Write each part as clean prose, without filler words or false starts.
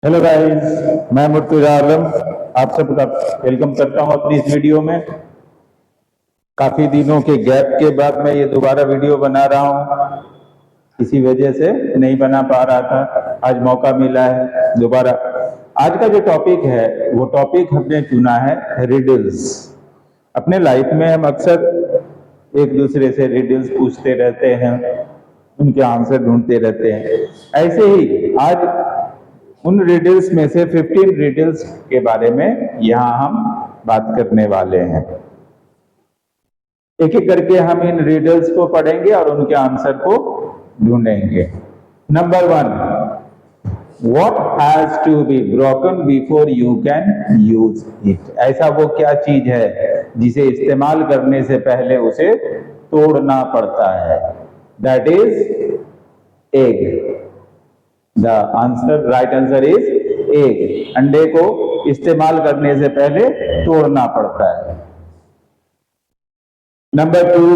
Hello guys, मैं मुर्तजा आलम आप सबका वेलकम करता हूं अपनी इस वीडियो में। काफी दिनों के गैप के बाद मैं ये दोबारा वीडियो बना रहा हूं। किसी वजह से नहीं बना पा रहा था, आज मौका मिला है दोबारा। आज का जो टॉपिक है वो टॉपिक हमने चुना है रिडल्स। अपने लाइफ में हम अक्सर एक दूसरे से रिडल्स पूछते रहते हैं, उनके आंसर ढूंढते रहते हैं। ऐसे ही आज उन रिडल्स में से 15 रिडल्स के बारे में यहाँ हम बात करने वाले हैं। एक एक करके हम इन रिडल्स को पढ़ेंगे और उनके आंसर को ढूंढेंगे। Number 1, What has to be broken before you can use it? ऐसा वो क्या चीज है जिसे इस्तेमाल करने से पहले उसे तोड़ना पड़ता है? That is egg. The answer, right answer is egg. अंडे को इस्तेमाल करने से पहले तोड़ना पड़ता है। Number 2,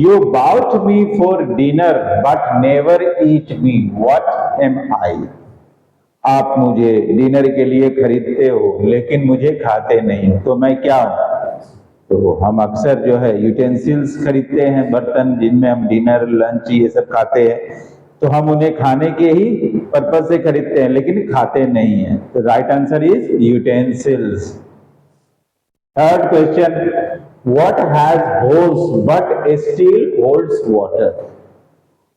you bought me for dinner but never eat me. What am I? आप मुझे डिनर के लिए खरीदते हो लेकिन मुझे खाते नहीं, तो मैं क्या हूं? तो हम अक्सर जो है यूटेंसिल्स खरीदते हैं, बर्तन जिनमें हम डिनर लंच ये सब खाते हैं, तो हम उन्हें खाने के ही पर्पज से खरीदते हैं लेकिन खाते नहीं हैं। तो right answer is utensils. Third question, what has holes but still holds water?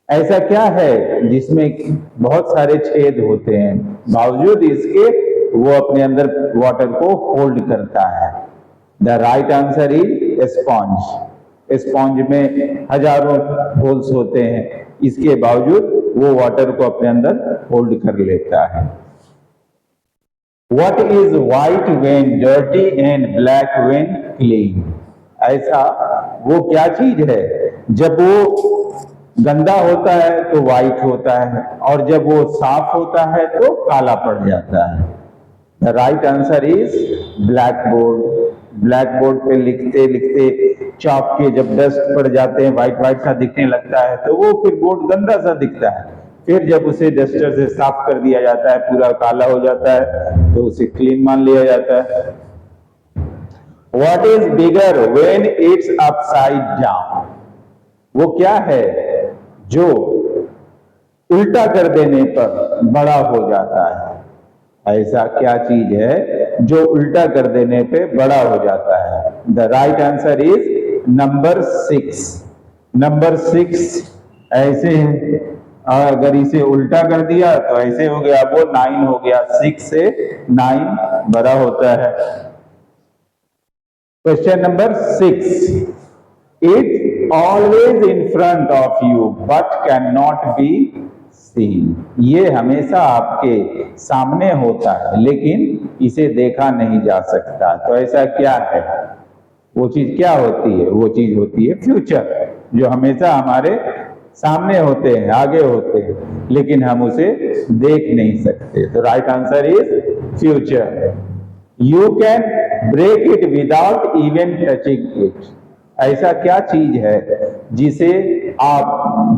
ऐसा क्या है जिसमें बहुत सारे छेद होते हैं, बावजूद इसके वो अपने अंदर वाटर को होल्ड करता है? The right answer is sponge. Sponge में हजारों होल्स होते हैं, इसके बावजूद वो वाटर को अपने अंदर होल्ड कर लेता है। What is white when dirty and black when clean? ऐसा वो क्या चीज है जब वो गंदा होता है तो व्हाइट होता है और जब वो साफ होता है तो काला पड़ जाता है? The right answer is black board. Black board पे लिखते लिखते चॉक के जब डस्ट पड़ जाते हैं, व्हाइट व्हाइट सा दिखने लगता है, तो वो फिर बोर्ड गंदा सा दिखता है। फिर जब उसे डस्टर से साफ कर दिया जाता है, पूरा काला हो जाता है, तो उसे क्लीन मान लिया जाता है। What is bigger when it's upside down? वो क्या है जो उल्टा कर देने पर बड़ा हो जाता है? ऐसा क्या चीज है जो उल्टा कर देने पे बड़ा हो जाता है? The right answer is number 6। Number 6 ऐसे है, अगर इसे उल्टा कर दिया तो ऐसे हो गया, वो 9 हो गया, 6 से 9 बड़ा होता है। Question number 6, it always in front of you but can not be seen. ये हमेशा आपके सामने होता है लेकिन इसे देखा नहीं जा सकता, तो ऐसा क्या है? वो चीज क्या होती है? वो चीज होती है फ्यूचर, जो हमेशा हमारे सामने होते हैं, आगे होते हैं, लेकिन हम उसे देख नहीं सकते। तो right answer is future. You can break it without even touching it. ऐसा क्या चीज है जिसे आप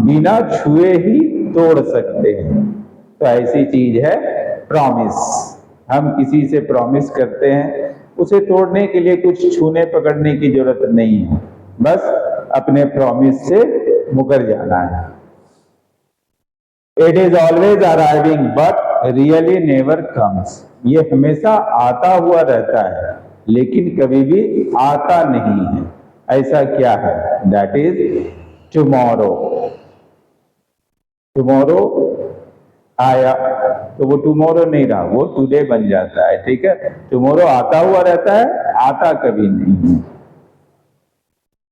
बिना छुए ही तोड़ सकते हैं? तो ऐसी चीज है प्रॉमिस। हम किसी से प्रॉमिस करते हैं, उसे तोड़ने के लिए कुछ छूने पकड़ने की जरूरत नहीं है, बस अपने प्रॉमिस से मुकर जाना है। It is always arriving but really never comes. ये हमेशा आता हुआ रहता है लेकिन कभी भी आता नहीं है। ऐसा क्या है? That is tomorrow. टुमारो आया तो वो टुमारो नहीं रहा, वो टुडे बन जाता है, ठीक है? टुमारो आता हुआ रहता है, आता कभी नहीं है।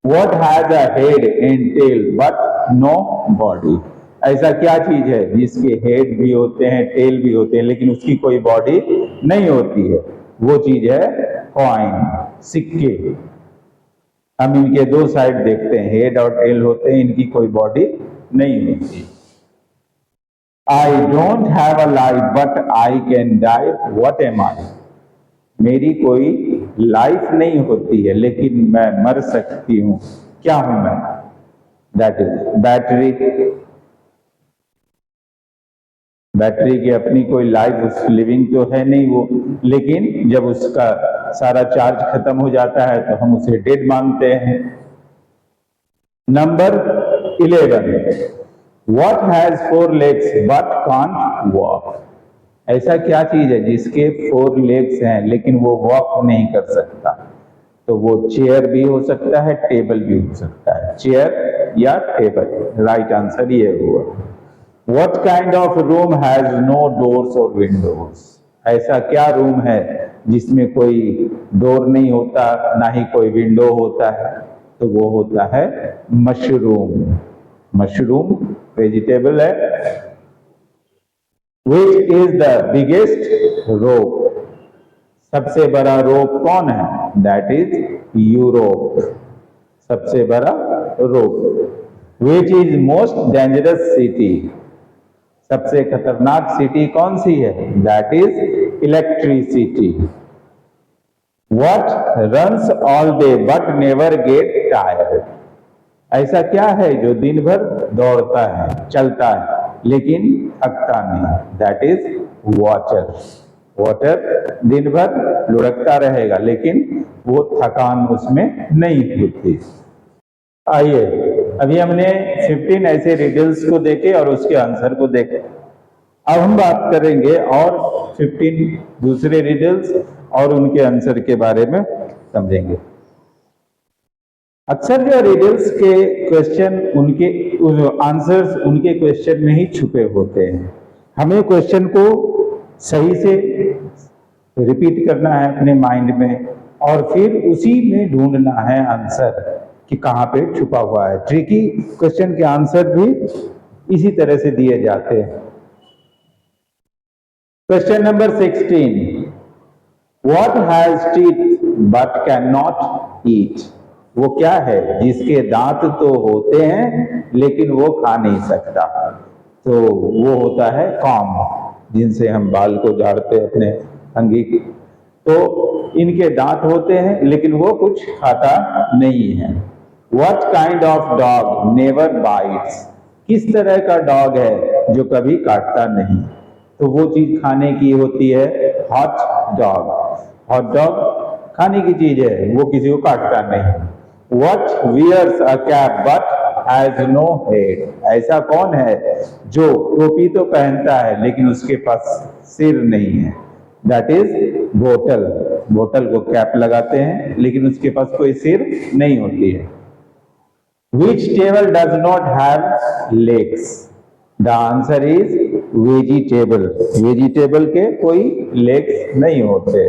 What has a head and tail but no body? ऐसा क्या चीज है जिसके हेड भी होते हैं, टेल भी होते हैं, लेकिन उसकी कोई बॉडी नहीं होती है? वो चीज है कॉइन, सिक्के। हम इनके दो साइड देखते हैं, हेड और टेल होते हैं, इनकी कोई बॉडी नहीं होती। I don't have a life but I can die, what am I? मेरी कोई लाइफ नहीं होती है लेकिन मैं मर सकती हूं, क्या हूं मैं? That is battery. बैटरी की अपनी कोई लाइफ लिविंग तो है नहीं वो, लेकिन जब उसका सारा चार्ज खत्म हो जाता है तो हम उसे डेड मानते हैं। Number 11, what has 4 legs but can't walk? ऐसा क्या चीज है जिसके 4 legs हैं लेकिन वो वॉक नहीं कर सकता? तो वो चेयर भी हो सकता है, टेबल भी हो सकता है, चेयर या टेबल। राइट आंसर ये हुआ। What kind of room has no doors or windows? ऐसा क्या रूम है जिसमें कोई डोर नहीं होता, ना ही कोई विंडो होता है? तो वो होता है मशरूम। मशरूम वेजिटेबल है। Which is the biggest rope? सबसे बड़ा रोप कौन है? That is Europe. सबसे बड़ा रोप। Which is most dangerous city? सबसे खतरनाक सिटी कौन सी है? That is electricity. What runs all day but never get tired? ऐसा क्या है जो दिन भर दौड़ता है, चलता है, लेकिन थकता नहीं? That is water. वाटर दिन भर लुढ़कता रहेगा लेकिन वो थकान उसमें नहीं होती। आइए, अभी हमने 15 ऐसे रिडल्स को देखे और उसके आंसर को देखे। अब हम बात करेंगे और 15 दूसरे रिडल्स और उनके आंसर के बारे में समझेंगे। अक्सर जो रिडल्स के क्वेश्चन, उनके आंसर्स उनके क्वेश्चन में ही छुपे होते हैं। हमें क्वेश्चन को सही से रिपीट करना है अपने माइंड में और फिर उसी में ढूंढना है आंसर कि कहाँ पे छुपा हुआ है। ट्रिकी क्वेश्चन के आंसर भी इसी तरह से दिए जाते हैं। Question number 16, what has teeth but can not eat? वो क्या है जिसके दांत तो होते हैं लेकिन वो खा नहीं सकता? तो वो होता है कॉम्ब, जिनसे हम बाल को झाड़ते अपने अंगी। तो इनके दांत होते हैं लेकिन वो कुछ खाता नहीं है। What kind of dog never bites? किस तरह का डॉग है जो कभी काटता नहीं? तो वो चीज खाने की होती है हॉट डॉग। हॉट डॉग खाने की चीज है, वो किसी को काटता नहीं। What wears a cap but has no head? ऐसा कौन है जो टोपी तो पहनता है लेकिन उसके पास सिर नहीं है? दैट इज बोतल। बोतल को कैप लगाते हैं लेकिन उसके पास कोई सिर नहीं होती है। Which table does not have legs? The answer is vegetable। Vegetable के कोई legs नहीं होते।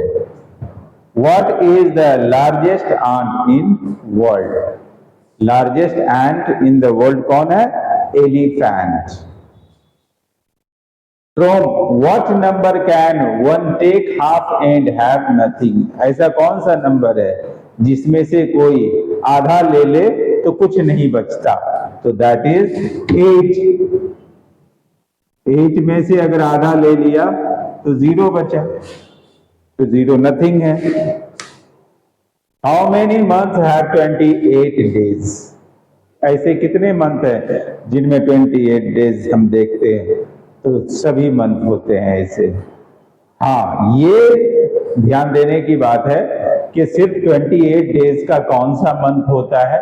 What is the largest ant in world? Largest ant in the world कौन है? Elephant। From what number can one take half and have nothing? ऐसा कौन सा number है जिसमें से कोई आधा ले ले तो कुछ नहीं बचता? तो दैट इज 8। 8 में से अगर आधा ले लिया तो 0 बचा, तो 0 नथिंग है। How many months have 28 days? ऐसे कितने मंथ हैं जिनमें 28 डेज हम देखते हैं? तो सभी मंथ होते हैं ऐसे। हाँ, ये ध्यान देने की बात है कि सिर्फ 28 डेज का कौन सा मंथ होता है,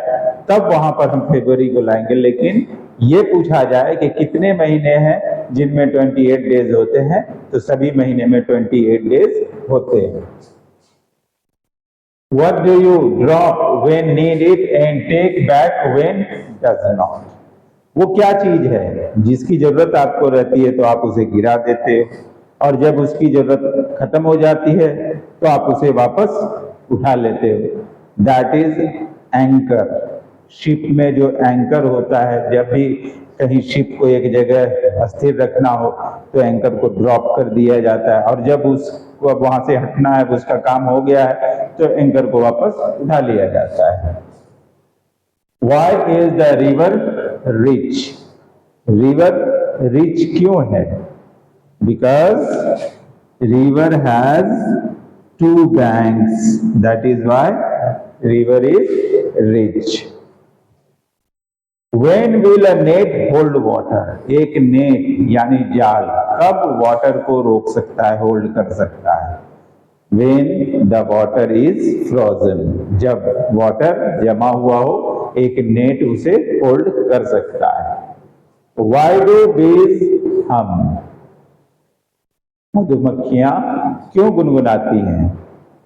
तब वहां पर हम फरवरी को लाएंगे। लेकिन ये पूछा जाए कि कितने महीने हैं जिनमें 28 डेज होते हैं, तो सभी महीने में 28 डेज होते हैं। What do you drop when need it and take back when does not? वो क्या चीज है जिसकी जरूरत आपको रहती है तो आप उसे गिरा देते हो और जब उसकी जरूरत खत्म हो जाती है तो आप उसे वापस उठा लेते हो? That is anchor. शिप में जो एंकर होता है, जब भी कहीं शिप को एक जगह अस्थिर रखना हो तो एंकर को ड्रॉप कर दिया जाता है और जब उसको अब वहां से हटना है, उसका काम हो गया है, तो एंकर को वापस उठा लिया जाता है। Why is the river rich? River rich क्यों है? Because river has 2 banks. That is why river is rich. When will a net hold water? एक नेट यानी जाल कब वाटर को रोक सकता है, होल्ड कर सकता है? When the water is frozen, जब वाटर जमा हुआ हो एक नेट उसे होल्ड कर सकता है। Why do bees hum? मधुमक्खियां क्यों गुनगुनाती हैं?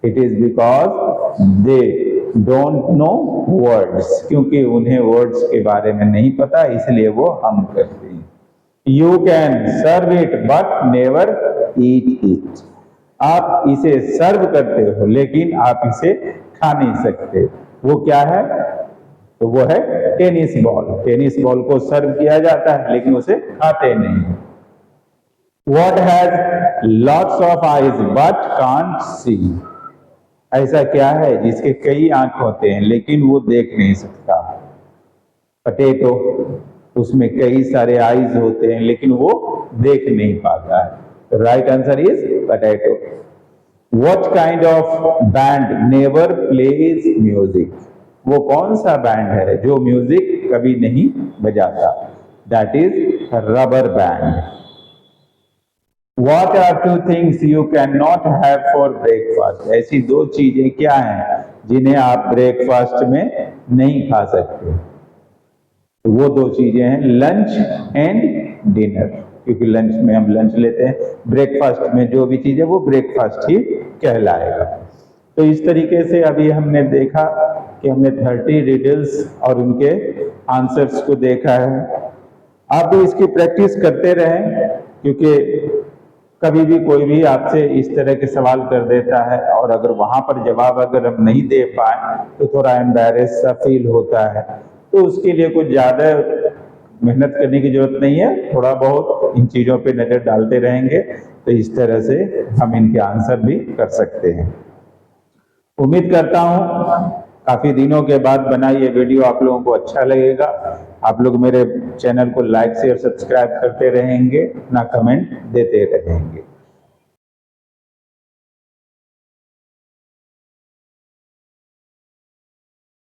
It is because they don't know words, क्योंकि उन्हें वर्ड्स के बारे में नहीं पता इसलिए वो हम करती हैं। You can serve it but never eat it. आप इसे सर्व करते हो लेकिन आप इसे खा नहीं सकते। वो क्या है? तो वो है टेनिस बॉल। टेनिस बॉल को सर्व किया जाता है लेकिन उसे खाते नहीं। What has lots of eyes but can't see? ऐसा क्या है जिसके कई आंख होते हैं लेकिन वो देख नहीं सकता? पटेटो, उसमें कई सारे आईज होते हैं लेकिन वो देख नहीं पाता है। Right answer is potato. What kind of band never plays music? वो कौन सा बैंड है जो म्यूजिक कभी नहीं बजाता? That is rubber band. What are two things you cannot have for breakfast? ऐसी दो चीजें क्या हैं जिन्हें आप ब्रेकफास्ट में नहीं खा सकते? तो वो दो चीजें हैं लंच एंड डिनर, क्योंकि लंच में हम लंच लेते हैं, ब्रेकफास्ट में जो भी चीज है वो ब्रेकफास्ट ही कहलाएगा। तो इस तरीके से अभी हमने देखा कि हमने 30 रिडल्स और उनके आंसर्स को देखा है। आप भी इसकी प्रैक्टिस करते रहें, क्योंकि कभी भी कोई भी आपसे इस तरह के सवाल कर देता है और अगर वहां पर जवाब अगर हम नहीं दे पाए तो थोड़ा एम्बैरेस सा फील होता है। तो उसके लिए कुछ ज्यादा मेहनत करने की जरूरत नहीं है, थोड़ा बहुत इन चीजों पे नजर डालते रहेंगे तो इस तरह से हम इनके आंसर भी कर सकते हैं। उम्मीद करता हूं काफी दिनों के बाद बनाई ये वीडियो आप लोगों को अच्छा लगेगा। आप लोग मेरे चैनल को लाइक शेयर सब्सक्राइब करते रहेंगे, अपना कमेंट देते रहेंगे।